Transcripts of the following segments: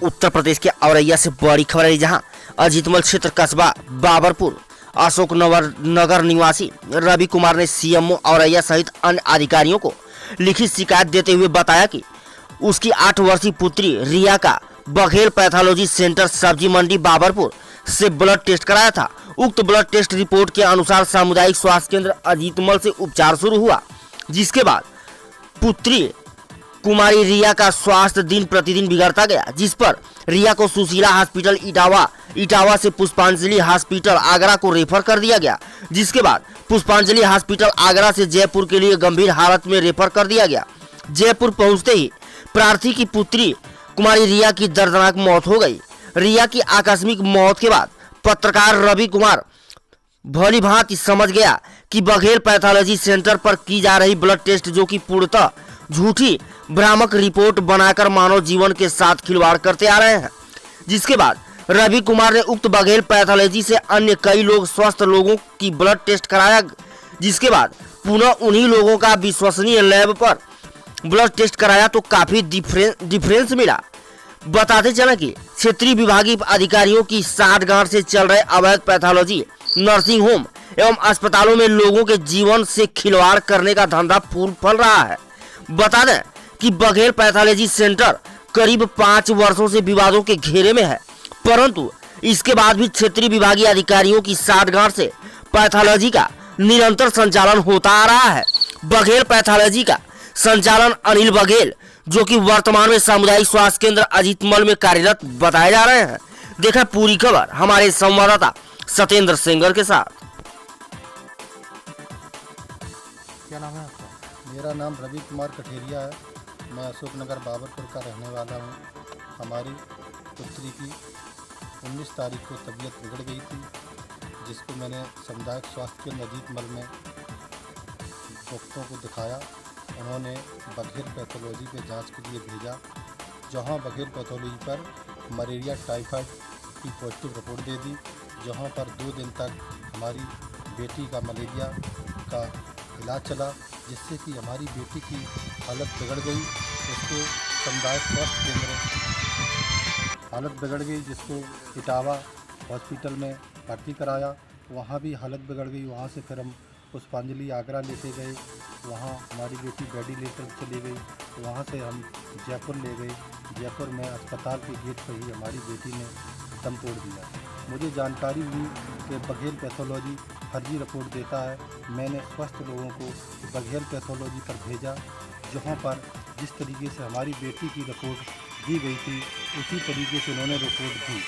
उत्तर प्रदेश के औरैया से बड़ी खबर है, जहां अजीतमल क्षेत्र कस्बा बाबरपुर अशोक नगर निवासी रवि कुमार ने सीएमओ औरैया सहित अन्य अधिकारियों को लिखित शिकायत देते हुए बताया कि उसकी 8 वर्षीय पुत्री रिया का बघेल पैथोलॉजी सेंटर सब्जी मंडी बाबरपुर से ब्लड टेस्ट कराया था। उक्त ब्लड टेस्ट रिपोर्ट के अनुसार सामुदायिक स्वास्थ्य केंद्र अजीतमल से उपचार शुरू हुआ, जिसके बाद पुत्री कुमारी रिया का स्वास्थ्य दिन प्रतिदिन बिगड़ता गया, जिस पर रिया को सुशीला हॉस्पिटल इटावा से पुष्पांजलि हॉस्पिटल आगरा को रेफर कर दिया गया, जिसके बाद पुष्पांजलि हॉस्पिटल आगरा से जयपुर के लिए गंभीर हालत में रेफर कर दिया गया। जयपुर पहुंचते ही प्रार्थी की पुत्री कुमारी रिया की दर्दनाक मौत हो गई। रिया की आकस्मिक मौत के बाद पत्रकार रवि कुमार भली भांति समझ गया कि बघेल पैथोलॉजी सेंटर पर की जा रही ब्लड टेस्ट, जो कि पूर्णतः झूठी भ्रामक रिपोर्ट बनाकर मानव जीवन के साथ खिलवाड़ करते आ रहे हैं। जिसके बाद रवि कुमार ने उक्त बघेल पैथोलॉजी से अन्य कई लोग स्वस्थ लोगों की ब्लड टेस्ट कराया, जिसके बाद पुनः उन्हीं लोगों का विश्वसनीय लैब पर ब्लड टेस्ट कराया तो काफी डिफरेंस मिला। बताते चला कि क्षेत्रीय विभागीय अधिकारियों की साठगांठ से चल रहे अवैध पैथोलॉजी नर्सिंग होम एवं अस्पतालों में लोगों के जीवन से खिलवाड़ करने का धंधा फूल फल रहा है। बता दें कि बघेल पैथोलॉजी सेंटर करीब 5 वर्षों से विवादों के घेरे में है, परंतु इसके बाद भी क्षेत्रीय विभागीय अधिकारियों की साठगांठ से पैथोलॉजी का निरंतर संचालन होता आ रहा है। बघेल पैथोलॉजी का संचालन अनिल बघेल, जो कि वर्तमान में सामुदायिक स्वास्थ्य केंद्र अजीतमल में कार्यरत बताए जा रहे हैं। देखा पूरी खबर हमारे संवाददाता सत्येंद्र सेंगर के साथ। क्या नाम है आपका? मेरा नाम रवि कुमार कठेरिया है। मैं अशोकनगर बाबरपुर का रहने वाला हूँ। हमारी पुत्री की 19 तारीख को तबीयत बिगड़ गई थी, जिसको मैंने सामुदायिक स्वास्थ्य केंद्र अजीतमल में डॉक्टरों को दिखाया। उन्होंने बघेल पैथोलॉजी पे जांच के लिए भेजा, जहां बघेल पैथोलॉजी पर मलेरिया टाइफाइड की पॉजिटिव रिपोर्ट दे दी, जहां पर 2 दिन तक हमारी बेटी का मलेरिया का इलाज चला, जिससे कि हमारी बेटी की हालत बिगड़ गई। उसको सामुदायिक स्वास्थ्य केंद्र हालत बिगड़ गई, जिसको इटावा हॉस्पिटल में भर्ती कराया। वहाँ भी हालत बिगड़ गई। वहाँ से फिर हम पुष्पांजलि आगरा लेके गए। वहाँ हमारी बेटी वेंटिलेटर चली गई। वहाँ से हम जयपुर ले गए। जयपुर में अस्पताल के गेट पर ही हमारी बेटी ने दम तोड़ दिया। मुझे जानकारी हुई कि बघेल पैथोलॉजी फर्जी रिपोर्ट देता है। मैंने स्वस्थ लोगों को बघेल पैथोलॉजी पर भेजा, जहाँ पर जिस तरीके से हमारी बेटी की रिपोर्ट दी गई थी, उसी तरीके से उन्होंने रिपोर्ट दी।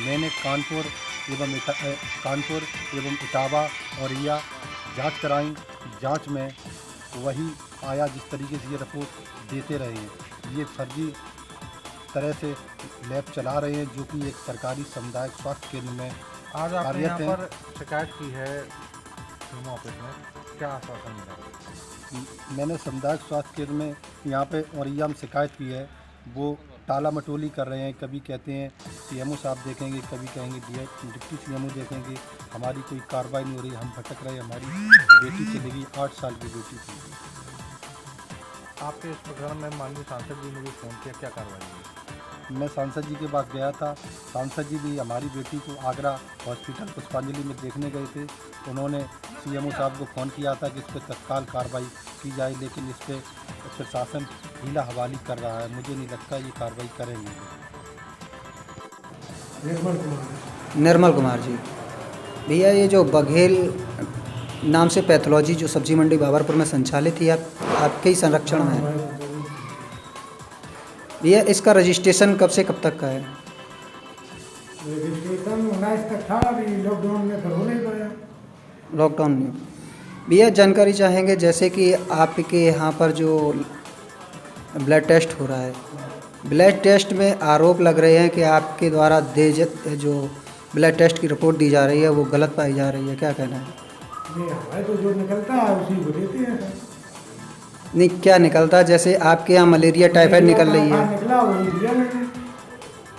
मैंने कानपुर एवं इटावा और रिया जांच कराई। जांच में वही आया जिस तरीके से ये रिपोर्ट देते रहे हैं। ये फर्जी तरह से लैब चला रहे हैं, जो कि एक सरकारी सामुदायिक स्वास्थ्य केंद्र में आज आपने यहाँ पर शिकायत की है ऑफिस में, क्या आश्वासन मिला? मैंने सामुदायिक स्वास्थ्य केंद्र में यहाँ पे औरैया में शिकायत की है। वो टाला मटोली कर रहे हैं। कभी कहते हैं सीएमओ साहब देखेंगे, कभी कहेंगे डिप्टी सीएमओ देखेंगे। हमारी कोई कार्रवाई नहीं हो रही। हम भटक रहे। हमारी बेटी चली गई, 8 साल की बेटी थी। आपके इस प्रकरण में माननीय सांसद जी ने भी फ़ोन किया, क्या कार्रवाई हुई? मैं सांसद जी के पास गया था। सांसद जी भी हमारी बेटी को आगरा हॉस्पिटल पुष्पांजलि में देखने गए थे। उन्होंने सीएमओ साहब को फ़ोन किया था कि इस पर तत्काल कार्रवाई की जाए, लेकिन इस पर प्रशासन ढीला हवाली कर रहा है। मुझे नहीं लगता ये कार्रवाई करेंगे। निर्मल कुमार जी। भैया, ये जो बघेल नाम से पैथोलॉजी जो सब्जी मंडी बाबरपुर में संचालित है, आपके ही संरक्षण में है भैया, इसका रजिस्ट्रेशन कब से कब तक का है? रजिस्ट्रेशन 19 तक था, अभी लॉकडाउन में फिर हो नहीं पाया। लॉकडाउन में भैया जानकारी चाहेंगे, जैसे कि आपके यहाँ पर जो ब्लड टेस्ट हो रहा है, ब्लड टेस्ट में आरोप लग रहे हैं कि आपके द्वारा जो ब्लड टेस्ट की रिपोर्ट दी जा रही है वो गलत पाई जा रही है, क्या कहना है? नहीं, हमारे तो जो निकलता है उसी को देते हैं सर। नहीं, क्या निकलता है? जैसे आपके यहाँ मलेरिया टाइफाइड निकल रही है, निकला वही दिया मैंने।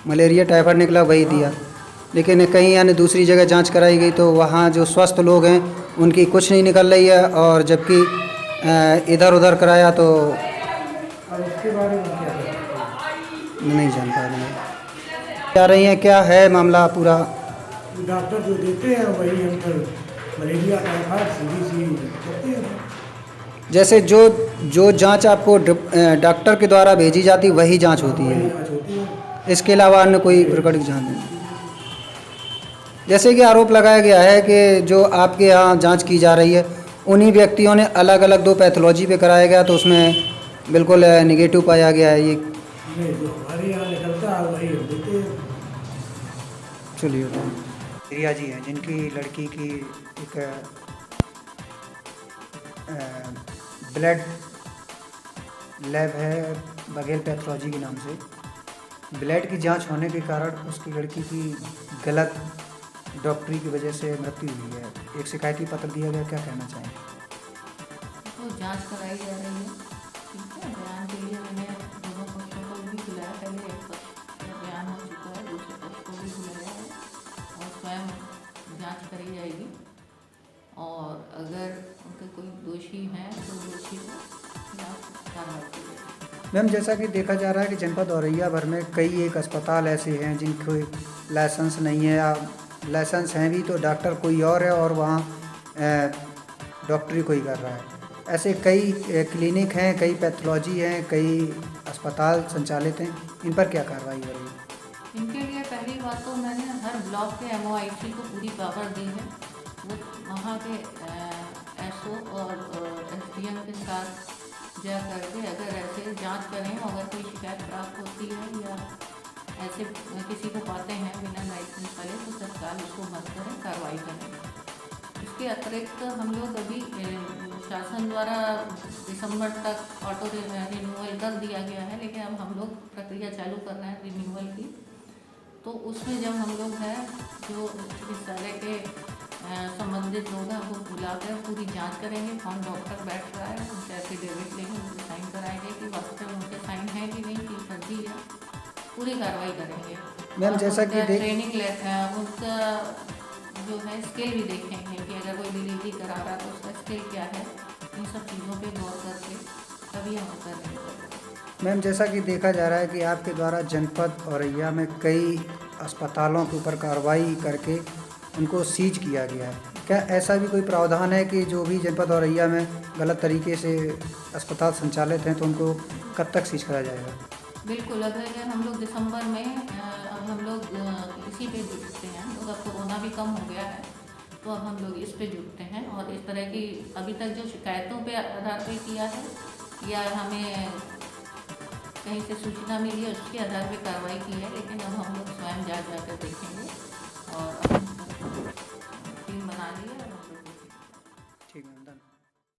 मलेरिया टाइफाइड निकला वही दिया, लेकिन कहीं यानी दूसरी जगह जांच कराई गई तो वहाँ जो स्वस्थ लोग हैं उनकी कुछ नहीं निकल रही है, और जबकि इधर उधर कराया तो अब इसके बारे में क्या नहीं जानकारी है। जा रही हैं, क्या है मामला पूरा? डॉक्टर जो देते हैं वही हम पर मलेरिया टाइफाइड CDC करते हैं। जैसे जो जांच आपको डॉक्टर के द्वारा भेजी जाती वही जांच होती वही है, जांच होती है। इसके अलावा अन्य कोई प्रकट जांच नहीं? जैसे कि आरोप लगाया गया है कि जो आपके यहाँ जांच की जा रही है उन्हीं व्यक्तियों ने अलग अलग 2 पैथोलॉजी पे कराया गया, तो उसमें बिल्कुल निगेटिव पाया गया है। ये नहीं, जो हमारे यहाँ निकलता है वही हम देते हैं। चलिए, रिया जी हैं जिनकी लड़की की एक ब्लड लैब है बघेल पैथोलॉजी के नाम से। ब्लड की जांच होने के कारण उसकी लड़की की गलत डॉक्टरी की वजह से मृत्यु हुई है। एक शिकायती पत्र दिया गया, क्या कहना चाहेंगे? तो जांच कराई जा रही है, ठीक है। बयान के लिए मैंने दोनों पक्षों को भी बुलाया, पहले एक पक्ष का बयान हो चुका है, दूसरे पक्ष को भी बुलाया है और स्वयं जांच करी जाएगी और अगर उनके कोई दोषी हैं तो दोषी को खिलाफ कार्रवाई की जाएगी। मैम, जैसा कि देखा जा रहा है कि जनपद औरैया भर में कई एक अस्पताल ऐसे हैं जिनके लाइसेंस नहीं है, या लाइसेंस हैं भी तो डॉक्टर कोई और है और वहाँ डॉक्टरी कोई कर रहा है। ऐसे कई क्लिनिक हैं, कई पैथोलॉजी हैं, कई अस्पताल संचालित हैं, इन पर क्या कार्रवाई हो रही है? इनके लिए पहली बात तो मैंने हर ब्लॉक के MOIC को पूरी पावर दी है। वो वहाँ के SO और SDM के साथ जा करके अगर ऐसे जांच करें, अगर कोई शिकायत प्राप्त होती है या ऐसे किसी को पाते हैं बिना लाइसेंस वाले तो तत्काल उसको बंद करें, कार्रवाई करें। इसके अतिरिक्त हम लोग अभी शासन द्वारा दिसंबर तक ऑटो रिन्यूअल कर दिया गया है, लेकिन अब हम लोग प्रक्रिया चालू कर रहे हैं रिन्यूअल की। तो उसमें जब हम लोग हैं जो चिकित्सालय के संबंधित लोग हैं वो बुलाकर पूरी जांच करेंगे, कौन डॉक्टर बैठ रहा है, उनसे एफिडेविट लेंगे, उनसे साइन कराएंगे कि वास्तव में उनके साइन है कि नहीं, कि फर्जी है, पूरी कार्रवाई करेंगे। मैम, जैसा कि ट्रेनिंग उनका जो है स्किल भी देखेंगे कि अगर कोई डिलीवरी करा रहा है तो उसका स्किल क्या है, इन सब चीज़ों पे गौर करके तभी हम करेंगे। मैम, जैसा कि देखा जा रहा है कि आपके द्वारा जनपद औरैया में कई अस्पतालों के ऊपर कार्रवाई करके उनको सीज किया गया है, क्या ऐसा भी कोई प्रावधान है कि जो भी जनपद औरैया में गलत तरीके से अस्पताल संचालित हैं तो उनको कब तक सीज करा जाएगा? बिल्कुल, अगर हम लोग दिसंबर में अब हम लोग इसी पे जुटते हैं, तो अब कोरोना भी कम हो गया है तो अब हम लोग इस पे जुटते हैं और इस तरह की अभी तक जो शिकायतों पे आधार पे किया है या हमें कहीं से सूचना मिली है उसके आधार पे कार्रवाई की है, लेकिन अब हम लोग स्वयं जा कर देखेंगे और